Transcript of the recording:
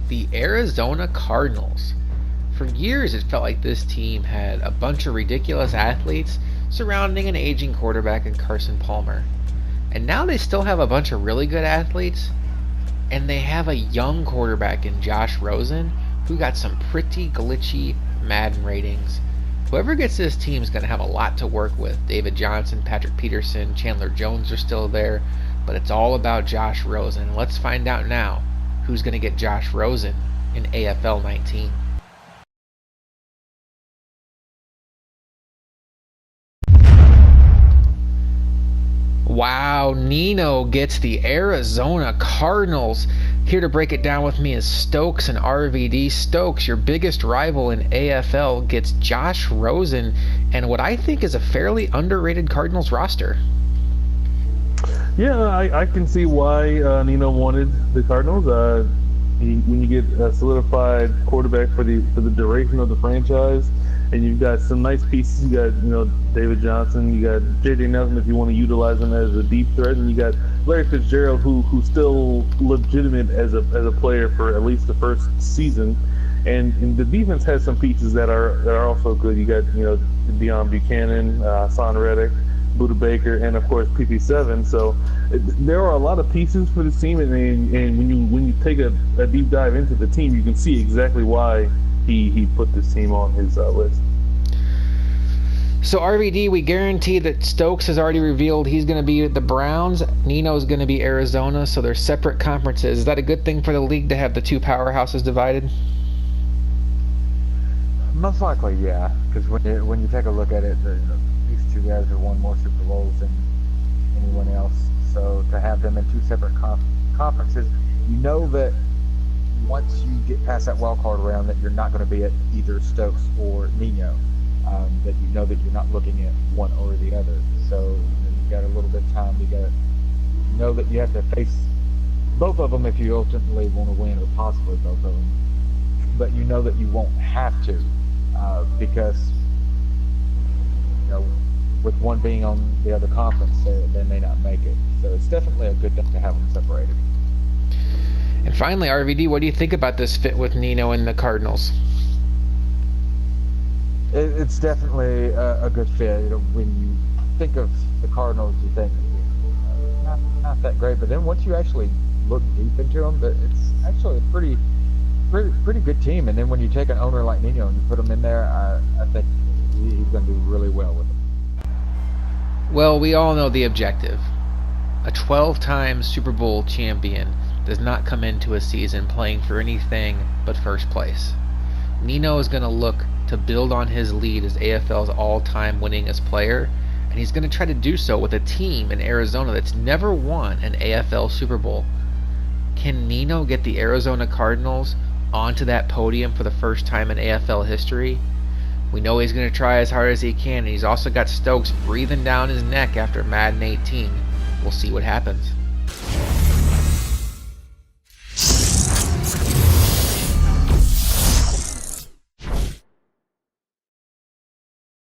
The Arizona Cardinals. For years, it felt like this team had a bunch of ridiculous athletes surrounding an aging quarterback in Carson Palmer. And now they still have a bunch of really good athletes, and they have a young quarterback in Josh Rosen who got some pretty glitchy Madden ratings. Whoever gets this team is going to have a lot to work with. David Johnson, Patrick Peterson, Chandler Jones are still there, but it's all about Josh Rosen. Let's find out now who's going to get Josh Rosen in AFL 19. Wow, Nino gets the Arizona Cardinals. Here to break it down with me is Stokes and RVD. Stokes, your biggest rival in AFL, gets Josh Rosen and what I think is a fairly underrated Cardinals roster. Yeah, I can see why Nino wanted the Cardinals. When you get a solidified quarterback for the duration of the franchise, and you've got some nice pieces. You got David Johnson, you got J.J. Nelson if you want to utilize him as a deep threat, and you got Larry Fitzgerald who's still legitimate as a player for at least the first season. And the defense has some pieces that are also good. You got Deion Buchanan, Son Reddick, Buda Baker, and of course PP7. So there are a lot of pieces for this team, and when you take a deep dive into the team, you can see exactly why he put this team on his list. So RVD, we guarantee that Stokes has already revealed he's going to be the Browns. Nino's going to be Arizona, so they're separate conferences. Is that a good thing for the league to have the two powerhouses divided? Most likely, yeah. Because when you take a look at it, these two guys have won more Super Bowls than anyone else. So to have them in two separate conferences, you know that once you get past that wild card round, that you're not going to be at either Stokes or Nino. That you know that you're not looking at one or the other. So you've got a little bit of time. You know that you have to face both of them if you ultimately want to win, or possibly both of them. But you know that you won't have to because with one being on the other conference, they may not make it. So it's definitely a good thing to have them separated. And finally, RVD, what do you think about this fit with Nino and the Cardinals? It's definitely a good fit. When you think of the Cardinals, you think not that great, but then once you actually look deep into them, it's actually a pretty good team. And then when you take an owner like Nino and you put him in there, I think he's going to do really well with them. Well, we all know the objective. A 12-time Super Bowl champion does not come into a season playing for anything but first place. Nino is going to look to build on his lead as AFL's all-time winningest player, and he's going to try to do so with a team in Arizona that's never won an AFL Super Bowl. Can Nino get the Arizona Cardinals onto that podium for the first time in AFL history? We know he's going to try as hard as he can, and he's also got Stokes breathing down his neck after Madden 18. We'll see what happens.